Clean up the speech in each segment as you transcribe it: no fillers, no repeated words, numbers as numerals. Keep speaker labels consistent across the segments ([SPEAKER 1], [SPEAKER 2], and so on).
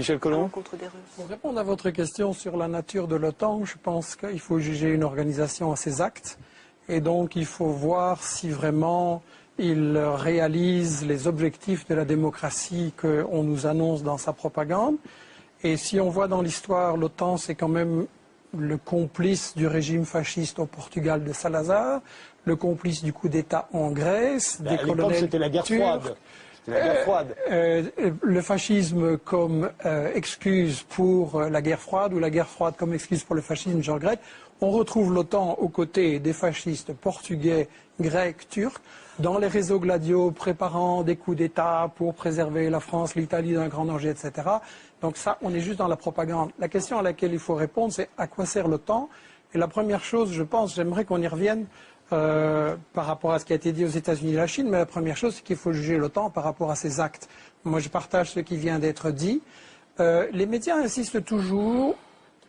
[SPEAKER 1] Michel Collomb.
[SPEAKER 2] Pour répondre à votre question sur la nature de l'OTAN, je pense qu'il faut juger une organisation à ses actes. Et donc, il faut voir si vraiment il réalise les objectifs de la démocratie qu'on nous annonce dans sa propagande. Et si on voit dans l'histoire, l'OTAN, c'est quand même le complice du régime fasciste au Portugal de Salazar, le complice du coup d'État en Grèce, des colonels
[SPEAKER 1] c'était la guerre froide.
[SPEAKER 2] Le fascisme comme excuse pour la guerre froide ou la guerre froide comme excuse pour le fascisme, je regrette. On retrouve l'OTAN aux côtés des fascistes portugais, grecs, turcs, dans les réseaux gladiaux préparant des coups d'État pour préserver la France, l'Italie d'un grand danger, etc. Donc ça, on est juste dans la propagande. La question à laquelle il faut répondre, c'est à quoi sert l'OTAN? Et la première chose, je pense, j'aimerais qu'on y revienne par rapport à ce qui a été dit aux États-Unis et à la Chine, mais la première chose, c'est qu'il faut juger l'OTAN par rapport à ses actes. Moi, je partage ce qui vient d'être dit. Les médias insistent toujours,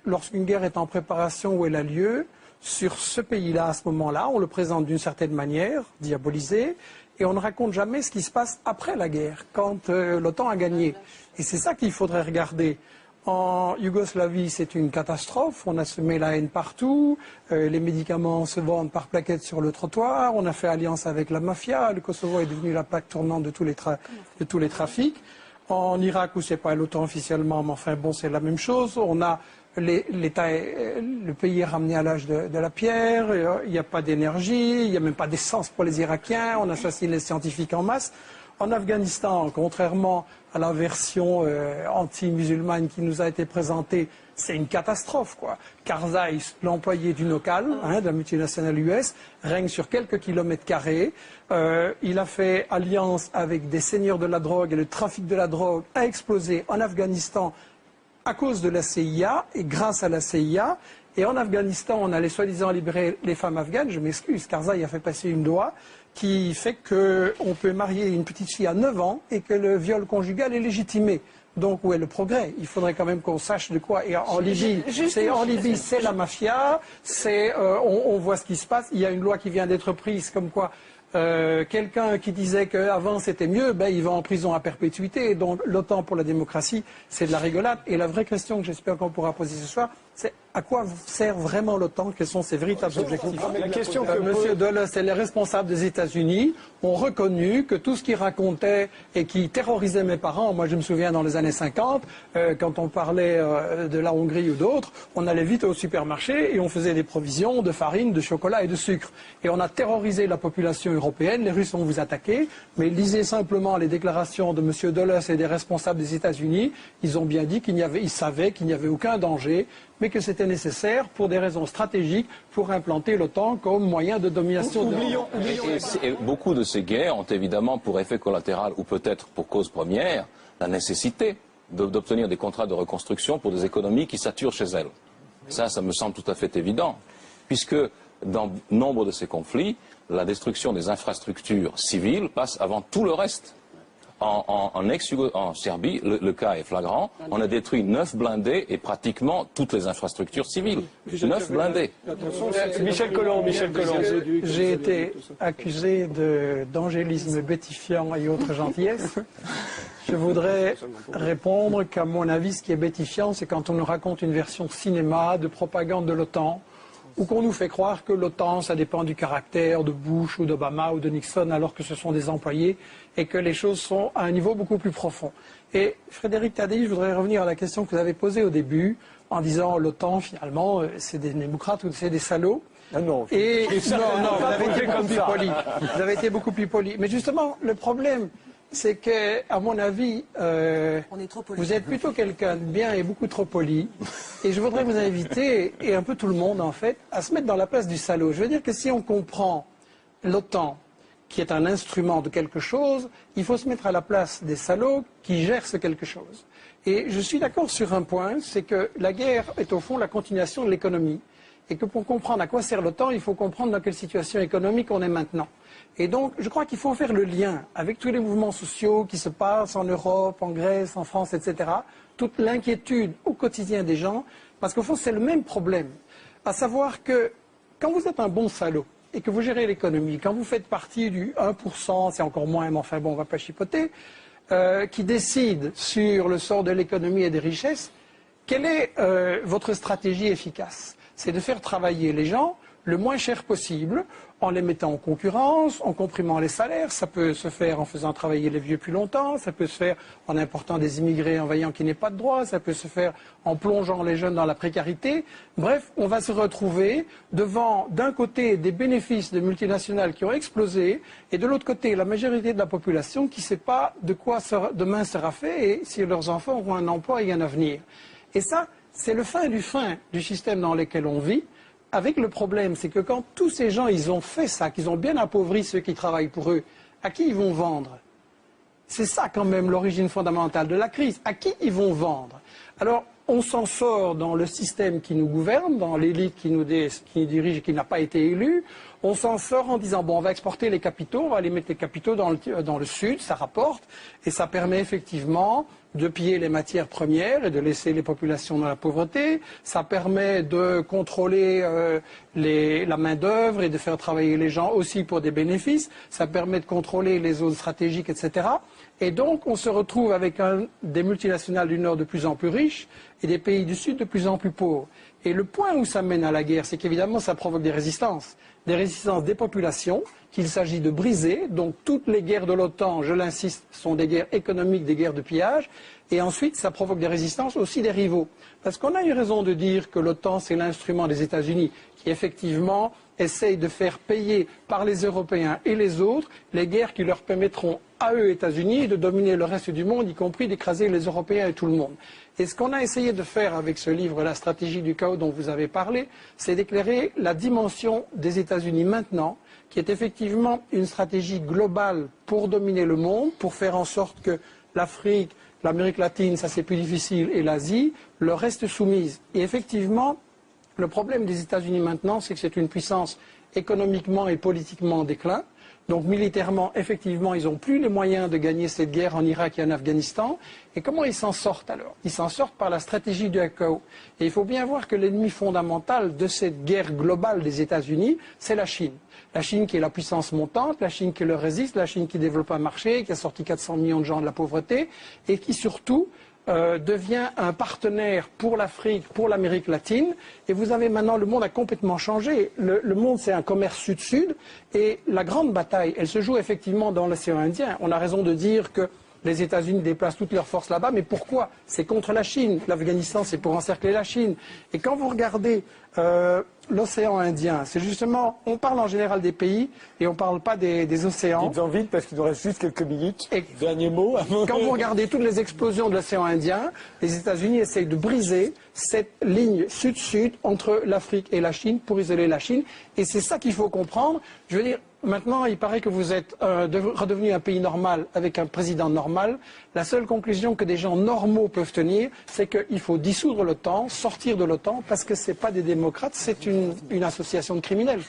[SPEAKER 2] lorsqu'une guerre est en préparation ou elle a lieu, sur ce pays-là à ce moment-là. On le présente d'une certaine manière, diabolisé, et on ne raconte jamais ce qui se passe après la guerre, quand l'OTAN a gagné. Et c'est ça qu'il faudrait regarder. En Yougoslavie, c'est une catastrophe. On a semé la haine partout. Les médicaments se vendent par plaquettes sur le trottoir. On a fait alliance avec la mafia. Le Kosovo est devenu la plaque tournante de tous les trafics. En Irak, où c'est pas l'OTAN officiellement, mais enfin bon, c'est la même chose. On a le pays est ramené à l'âge de la pierre. Il n'y a pas d'énergie. Il n'y a même pas d'essence pour les Irakiens. On assassine les scientifiques en masse. En Afghanistan, contrairement à la version anti-musulmane qui nous a été présentée, c'est une catastrophe, quoi. Karzai, l'employé du NOCAL, de la multinationale US, règne sur quelques kilomètres carrés. Il a fait alliance avec des seigneurs de la drogue et le trafic de la drogue a explosé en Afghanistan à cause de la CIA et grâce à la CIA. Et en Afghanistan, on allait soi-disant libérer les femmes afghanes. Je m'excuse, Karzai a fait passer une loi qui fait qu'on peut marier une petite fille à 9 ans et que le viol conjugal est légitimé. Donc où est le progrès? Il faudrait quand même qu'on sache de quoi. Et en Libye, c'est la mafia, on voit ce qui se passe. Il y a une loi qui vient d'être prise comme quoi quelqu'un qui disait qu'avant c'était mieux, il va en prison à perpétuité. Donc l'OTAN pour la démocratie, c'est de la rigolade. Et la vraie question que j'espère qu'on pourra poser ce soir, c'est à quoi sert vraiment l'OTAN? Quels sont ses véritables objectifs?
[SPEAKER 1] La question que
[SPEAKER 2] M. Dulles et les responsables des États-Unis ont reconnu que tout ce qu'ils racontaient et qui terrorisait mes parents, moi je me souviens dans les années 50, quand on parlait de la Hongrie ou d'autres, on allait vite au supermarché et on faisait des provisions de farine, de chocolat et de sucre. Et on a terrorisé la population européenne, les Russes vont vous attaquer, mais lisez simplement les déclarations de M. Dulles et des responsables des États-Unis, ils ont bien dit ils savaient qu'il n'y avait aucun danger, mais que c'était nécessaire pour des raisons stratégiques pour implanter l'OTAN comme moyen de domination de l'Europe.
[SPEAKER 3] Et beaucoup de ces guerres ont évidemment pour effet collatéral, ou peut-être pour cause première, la nécessité d'obtenir des contrats de reconstruction pour des économies qui saturent chez elles. Ça me semble tout à fait évident, puisque dans nombre de ces conflits, la destruction des infrastructures civiles passe avant tout le reste. En Serbie, le cas est flagrant. On a détruit 9 blindés et pratiquement toutes les infrastructures civiles. 9 blindés.
[SPEAKER 1] Michel Collomb.
[SPEAKER 2] J'ai été accusé d'angélisme bétifiant et autres gentillesses. Je voudrais répondre qu'à mon avis, ce qui est bétifiant, c'est quand on nous raconte une version cinéma de propagande de l'OTAN, ou qu'on nous fait croire que l'OTAN, ça dépend du caractère de Bush ou d'Obama ou de Nixon, alors que ce sont des employés, et que les choses sont à un niveau beaucoup plus profond. Et Frédéric Tadei, je voudrais revenir à la question que vous avez posée au début, en disant l'OTAN, finalement, c'est des démocrates ou c'est des salauds.
[SPEAKER 1] Ah non,
[SPEAKER 2] vous avez été beaucoup plus poli. Vous avez été beaucoup plus poli. Mais justement, le problème, c'est que, à mon avis, vous êtes plutôt quelqu'un de bien et beaucoup trop poli. Et je voudrais vous inviter, et un peu tout le monde en fait, à se mettre dans la place du salaud. Je veux dire que si on comprend l'OTAN, qui est un instrument de quelque chose, il faut se mettre à la place des salauds qui gèrent ce quelque chose. Et je suis d'accord sur un point, c'est que la guerre est au fond la continuation de l'économie. Et que pour comprendre à quoi sert l'OTAN, il faut comprendre dans quelle situation économique on est maintenant. Et donc, je crois qu'il faut faire le lien avec tous les mouvements sociaux qui se passent en Europe, en Grèce, en France, etc. Toute l'inquiétude au quotidien des gens, parce qu'au fond, c'est le même problème. À savoir que quand vous êtes un bon salaud et que vous gérez l'économie, quand vous faites partie du 1%, c'est encore moins, mais enfin bon, on ne va pas chipoter, qui décide sur le sort de l'économie et des richesses, quelle est votre stratégie efficace? C'est de faire travailler les gens le moins cher possible, en les mettant en concurrence, en comprimant les salaires. Ça peut se faire en faisant travailler les vieux plus longtemps, ça peut se faire en important des immigrés en voyant qu'ils n'aient pas de droits, ça peut se faire en plongeant les jeunes dans la précarité. Bref, on va se retrouver devant, d'un côté, des bénéfices de multinationales qui ont explosé, et de l'autre côté, la majorité de la population qui ne sait pas de quoi demain sera fait et si leurs enfants auront un emploi et un avenir. Et ça, c'est le fin du système dans lequel on vit. Avec le problème, c'est que quand tous ces gens, ils ont fait ça, qu'ils ont bien appauvri ceux qui travaillent pour eux, à qui ils vont vendre? C'est ça quand même l'origine fondamentale de la crise. À qui ils vont vendre? Alors, on s'en sort dans le système qui nous gouverne, dans l'élite qui nous dirige et qui n'a pas été élue. On s'en sort en disant, bon, on va exporter les capitaux, on va aller mettre les capitaux dans le sud, ça rapporte, et ça permet effectivement de piller les matières premières et de laisser les populations dans la pauvreté. Ça permet de contrôler la main-d'œuvre et de faire travailler les gens aussi pour des bénéfices. Ça permet de contrôler les zones stratégiques, etc. Et donc, on se retrouve avec des multinationales du Nord de plus en plus riches et des pays du Sud de plus en plus pauvres. Et le point où ça mène à la guerre, c'est qu'évidemment, ça provoque des résistances des populations qu'il s'agit de briser. Donc toutes les guerres de l'OTAN, je l'insiste, sont des guerres économiques, des guerres de pillage. Et ensuite, ça provoque des résistances aussi des rivaux. Parce qu'on a eu raison de dire que l'OTAN, c'est l'instrument des États-Unis qui, effectivement, essaye de faire payer par les Européens et les autres les guerres qui leur permettront à eux, États-Unis, de dominer le reste du monde, y compris d'écraser les Européens et tout le monde. Et ce qu'on a essayé de faire avec ce livre, La stratégie du chaos dont vous avez parlé, c'est d'éclairer la dimension des États-Unis maintenant, qui est effectivement une stratégie globale pour dominer le monde, pour faire en sorte que l'Afrique, l'Amérique latine, ça c'est plus difficile, et l'Asie, leur restent soumises. Et effectivement, le problème des États-Unis maintenant, c'est que c'est une puissance économiquement et politiquement en déclin. Donc militairement, effectivement, ils n'ont plus les moyens de gagner cette guerre en Irak et en Afghanistan. Et comment ils s'en sortent alors? Ils s'en sortent par la stratégie du chaos. Et il faut bien voir que l'ennemi fondamental de cette guerre globale des États-Unis, c'est la Chine. La Chine qui est la puissance montante, la Chine qui leur résiste, la Chine qui développe un marché, qui a sorti 400 millions de gens de la pauvreté et qui surtout devient un partenaire pour l'Afrique, pour l'Amérique latine. Et vous avez maintenant, le monde a complètement changé. Le monde, c'est un commerce sud-sud. Et la grande bataille, elle se joue effectivement dans l'océan Indien. On a raison de dire que les États-Unis déplacent toutes leurs forces là-bas. Mais pourquoi? C'est contre la Chine. L'Afghanistan, c'est pour encercler la Chine. Et quand vous regardez l'océan Indien, c'est justement, on parle en général des pays et on ne parle pas des océans.
[SPEAKER 1] Dites-en vite parce qu'il nous reste juste quelques minutes.
[SPEAKER 2] Et
[SPEAKER 1] dernier mot.
[SPEAKER 2] Quand vous regardez toutes les explosions de l'océan Indien, les États-Unis essayent de briser cette ligne sud-sud entre l'Afrique et la Chine pour isoler la Chine. Et c'est ça qu'il faut comprendre. Je veux dire, maintenant, il paraît que vous êtes redevenu un pays normal avec un président normal. La seule conclusion que des gens normaux peuvent tenir, c'est qu'il faut dissoudre l'OTAN, sortir de l'OTAN, parce que ce n'est pas des démocrates, c'est une association de criminels.